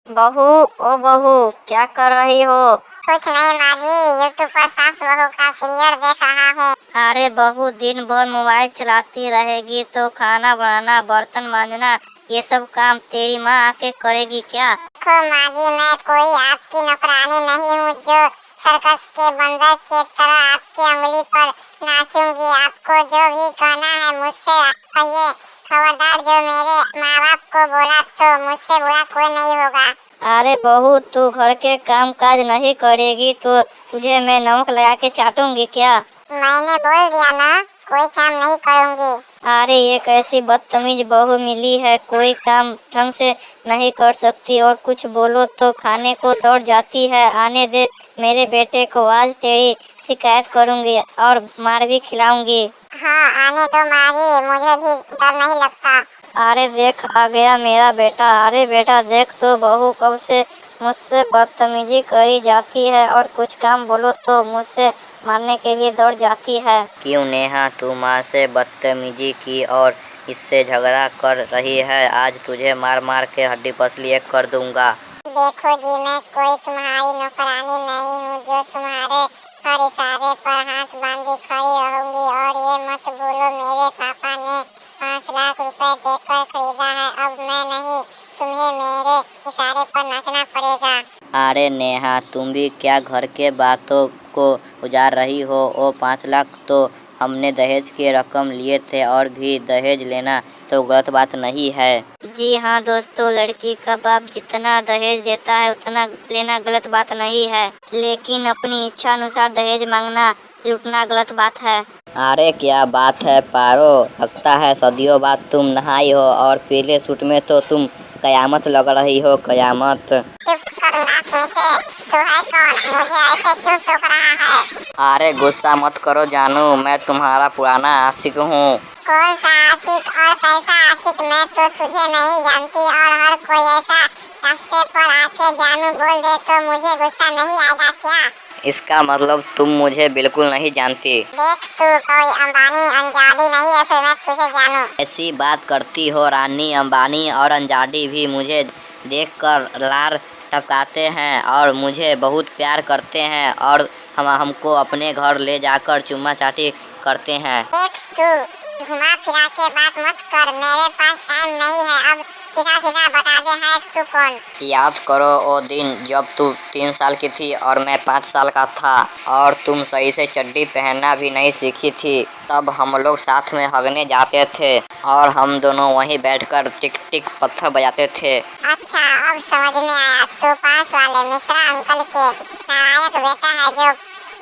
बहू, ओ बहू, क्या कर रही हो? कुछ नहीं माँ जी, यूट्यूब पर सास बहू का सीरियल देख रहा हूँ। अरे बहू, दिन भर मोबाइल चलाती रहेगी तो खाना बनाना, बर्तन मांजना, ये सब काम तेरी माँ आके करेगी क्या? देखो माँ जी, मैं कोई आपकी नौकरानी नहीं हूँ जो सर्कस के बंदर के तरह आपकी उंगली पर नाचूंगी। आपको जो भी कहना है मुझसे कहिए। खबरदार, जो मेरे माँ बाप को बोला तो मुझसे बुरा कोई नहीं होगा। अरे बहू, तू घर के काम काज नहीं करेगी तो तुझे मैं नमक लगा के चाटूंगी क्या? मैंने बोल दिया ना, कोई काम नहीं करूँगी। अरे ये कैसी बदतमीज बहू मिली है, कोई काम ढंग से नहीं कर सकती और कुछ बोलो तो खाने को दौड़ जाती है। आने दे मेरे बेटे को, आज तेरी शिकायत करूंगी और मार भी खिलाऊंगी। हाँ, आने दो माँ जी, मुझे भी डर नहीं लगता। अरे देख, आ गया मेरा बेटा। अरे बेटा देख तो, बहू कब से मुझसे बदतमीजी करी जाती है और कुछ काम बोलो तो मुझसे मारने के लिए दौड़ जाती है। क्यों नेहा, तू माँ से बदतमीजी की और इससे झगड़ा कर रही है? आज तुझे मार मार के हड्डी पसली एक कर दूंगा। देखो जी, मैं कोई तुम्हारी नौकरानी नहीं हूँ जो तुम्हारे हर इशारे पर हाथ बांधी खड़ी रहूंगी। और ये मत बोलो मेरे पापा ने 5 लाख रुपए देकर खरीदा है, अब मैं नहीं, तुम्हें मेरे इशारे पर नाचना पड़ेगा। अरे नेहा, तुम भी क्या घर के बातों को उजाड़ रही हो? ओ 5 लाख तो हमने दहेज के रकम लिए थे और भी दहेज लेना तो गलत बात नहीं है। जी हाँ दोस्तों, लड़की का बाप जितना दहेज देता है उतना लेना गलत बात नहीं है, लेकिन अपनी इच्छा अनुसार दहेज मांगना, लूटना गलत बात है। अरे क्या बात है पारो, लगता है सदियों बाद तुम नहाई हो और पीले सूट में तो तुम कयामत लग रही हो, कयामत। चुप कर नाच बेटे, तू है कौन? मुझे ऐसे क्यों टोक रहा है? अरे गुस्सा मत करो जानू, मैं तुम्हारा पुराना आशिक हूँ। कौन सा आशिक और कैसा आशिक? मैं तो तुझे नहीं जानती और हर कोई ऐसा रास्ते पर आके जानू बोल दे तो मुझे गुस्सा नहीं आएगा क्या? इसका मतलब तुम मुझे बिल्कुल नहीं जानती। देख, तू कोई अंबानी अंजानी नहीं है, मैं तुझे जानू। ऐसी बात करती हो? रानी अंबानी और अंजानी भी मुझे देखकर लार टपकाते हैं और मुझे बहुत प्यार करते हैं और हमको अपने घर ले जाकर चुम्मा चाटी करते हैं। देख, तू घुमा फिरा के बात मत कर, मेरे पास टाइम नहीं है। अब सीधा सीधा बता दे, है तू कौन? याद करो वो दिन जब तू 3 साल की थी और मैं 5 साल का था और तुम सही से चड्डी पहनना भी नहीं सीखी थी। तब हम लोग साथ में हगने जाते थे और हम दोनों वहीं बैठकर टिक टिक पत्थर बजाते थे। अच्छा, अब समझ में आया। तो पास वाले मिश्रा अंकल के नालायक बेटा है जो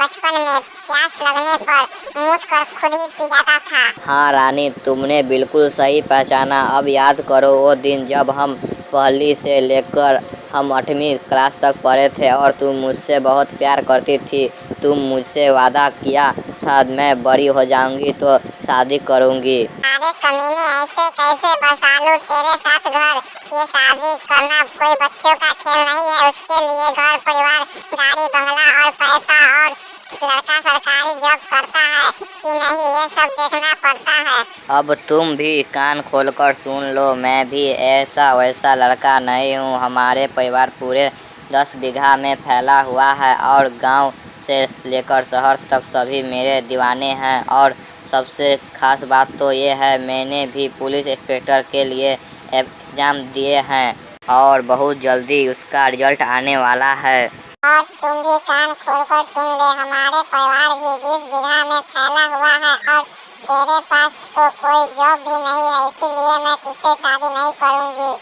बचपन में प्यास लगने पर मूत कर खुद ही पी जाता था। हाँ रानी, तुमने बिल्कुल सही पहचाना। अब याद करो वो दिन जब हम पहली से लेकर हम 8वीं क्लास तक पढ़े थे और तुम मुझसे बहुत प्यार करती थी। तुम मुझसे वादा किया था मैं बड़ी हो जाऊंगी तो शादी करूंगी। अरे कमीने, ऐसे कैसे बसा लूं तेरे साथ घर? ये शादी करना कोई बच्चों का खेल नहीं है। उसके लिए घर परिवार, गाड़ी बंगला और पैसा, और लड़का सरकारी जॉब करता है कि नहीं, ये सब देखना पड़ता है। अब तुम भी कान खोलकर सुन लो, मैं भी ऐसा वैसा लड़का नहीं हूँ। हमारे परिवार पूरे 10 बीघा में फैला हुआ है और गांव से लेकर शहर तक सभी मेरे दीवाने हैं। और सबसे खास बात तो ये है, मैंने भी पुलिस इंस्पेक्टर के लिए एग्जाम दिए हैं और बहुत जल्दी उसका रिजल्ट आने वाला है। और तुम भी कान खोलकर सुन ले, हमारे परिवार भी 20 बीघा में फैला हुआ है और तेरे पास तो कोई जॉब भी नहीं है, इसीलिए मैं तुझसे शादी नहीं करूंगी।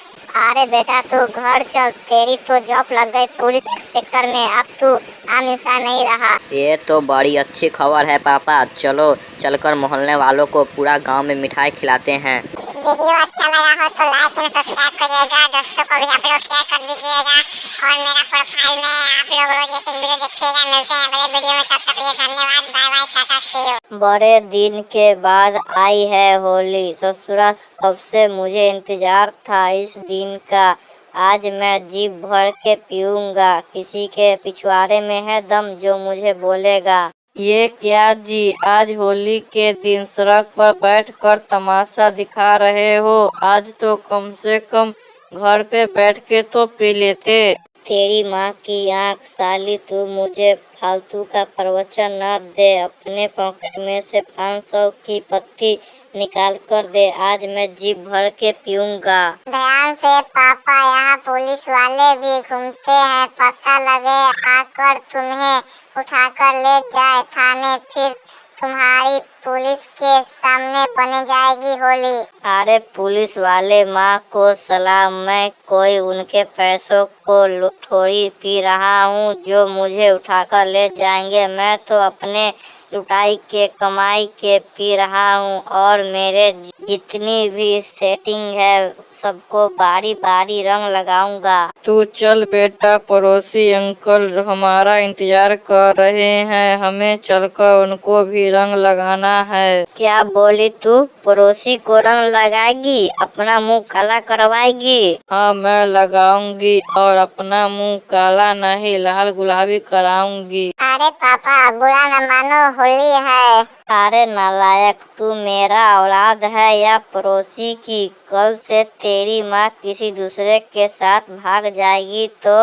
अरे बेटा तू घर चल, तेरी तो जॉब लग गई पुलिस इंस्पेक्टर में, अब तू आम इंसान नहीं रहा। ये तो बड़ी अच्छी खबर है पापा, चलो चलकर मोहल्ले वालों को पूरा गांव में मिठाई खिलाते हैं। वीडियो अच्छा लगा हो तो लाइक एंड सब्सक्राइब करिएगा, दोस्तों को भी आप लोग शेयर कर दीजिएगा और मेरा प्रोफाइल में आप लोग रोज एक वीडियो देखिएगा। मिलते हैं अगले वीडियो में, तब तक के लिए धन्यवाद, bye bye, tata, see you. बड़े दिन के बाद आई है होली, ससुरा कब से मुझे इंतजार था इस दिन का। आज मैं जी भर के पीऊंगा, किसी के पिछवाड़े में है दम जो मुझे बोलेगा। ये क्या जी, आज होली के दिन सड़क पर बैठकर तमाशा दिखा रहे हो? आज तो कम से कम घर पे बैठ के तो पी लेते। तेरी माँ की आँख साली, तू मुझे फालतू का प्रवचन न दे। अपने पॉकेट में से 500 की पत्ती निकाल कर दे, आज मैं जी भर के पीऊंगा। ध्यान से पापा, यहाँ पुलिस वाले भी घूमते हैं, पता लगे आकर तुम्हें उठाकर ले जाए थाने, फिर तुम्हारी पुलिस के सामने बन जाएगी होली। अरे पुलिस वाले माँ को सलाम, मैं कोई उनके पैसों को थोड़ी पी रहा हूँ जो मुझे उठाकर ले जाएंगे। मैं तो अपने लुटाई के कमाई के पी रहा हूँ और मेरे जितनी भी सेटिंग है सबको बारी बारी रंग लगाऊंगा। तू चल बेटा, पड़ोसी अंकल हमारा इंतजार कर रहे हैं, हमें चलकर उनको भी रंग लगाना है। क्या बोली तू? पड़ोसी को रंग लगाएगी? अपना मुंह काला करवाएगी? हाँ मैं लगाऊंगी, और अपना मुंह काला नहीं लाल गुलाबी कराऊंगी। अरे पापा, बुरा न मानो, होली है। अरे नालायक, तू मेरा औलाद है या पड़ोसी की? कल से तेरी माँ किसी दूसरे के साथ भाग जाएगी तो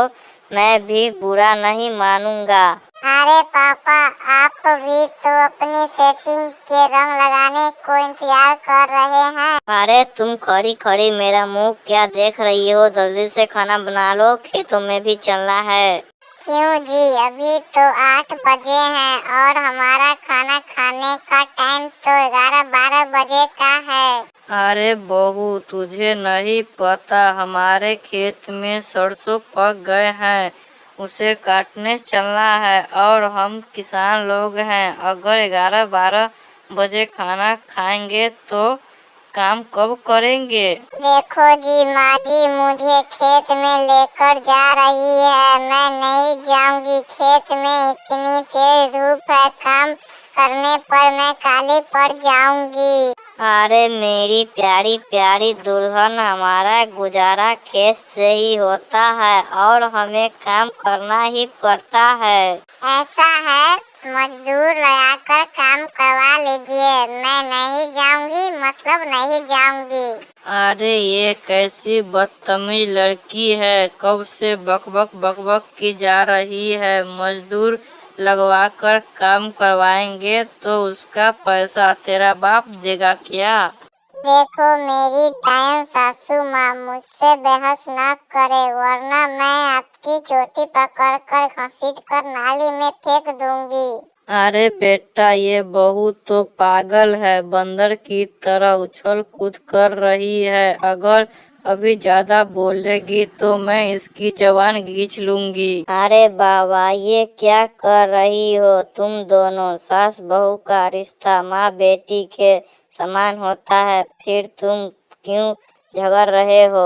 मैं भी बुरा नहीं मानूंगा। अरे पापा, आप भी तो अपनी सेटिंग के रंग लगाने को इंतजार कर रहे हैं। अरे तुम खड़ी खड़ी मेरा मुंह क्या देख रही हो? जल्दी से खाना बना लो, खेतों में भी चलना है। क्यों जी, अभी तो 8 बजे हैं और हमारा खाना खाने का टाइम तो 11-12 बजे का है। अरे बहू, तुझे नहीं पता, हमारे खेत में सरसों पक गए हैं, उसे काटने चलना है और हम किसान लोग हैं। अगर 11-12 बजे खाना खाएंगे तो काम कब करेंगे? देखो जी, माँ जी मुझे खेत में लेकर जा रही है, मैं नहीं जाऊंगी खेत में, इतनी तेज धूप है, काम करने पर मैं काली पड़ जाऊंगी। अरे मेरी प्यारी प्यारी दुल्हन, हमारा गुजारा खेत से ही होता है और हमें काम करना ही पड़ता है। ऐसा है, मजदूर लगाकर काम करवा लीजिए, मैं नहीं जाऊंगी, मतलब नहीं जाऊंगी। अरे ये कैसी बदतमीज लड़की है, कब से बक बक बक बक की जा रही है। मजदूर लगवा कर काम करवाएंगे तो उसका पैसा तेरा बाप देगा क्या? देखो मेरी डायन सासू माँ, मुझसे बहस न करे वरना मैं आपकी चोटी पकड़कर घसीट कर नाली में फेंक दूंगी। अरे बेटा, ये बहू तो पागल है, बंदर की तरह उछल कूद कर रही है। अगर अभी ज्यादा बोलेगी तो मैं इसकी जबान खींच लूंगी। अरे बाबा, ये क्या कर रही हो तुम दोनों? सास बहू का रिश्ता माँ बेटी के समान होता है, फिर तुम क्यों झगड़ रहे हो?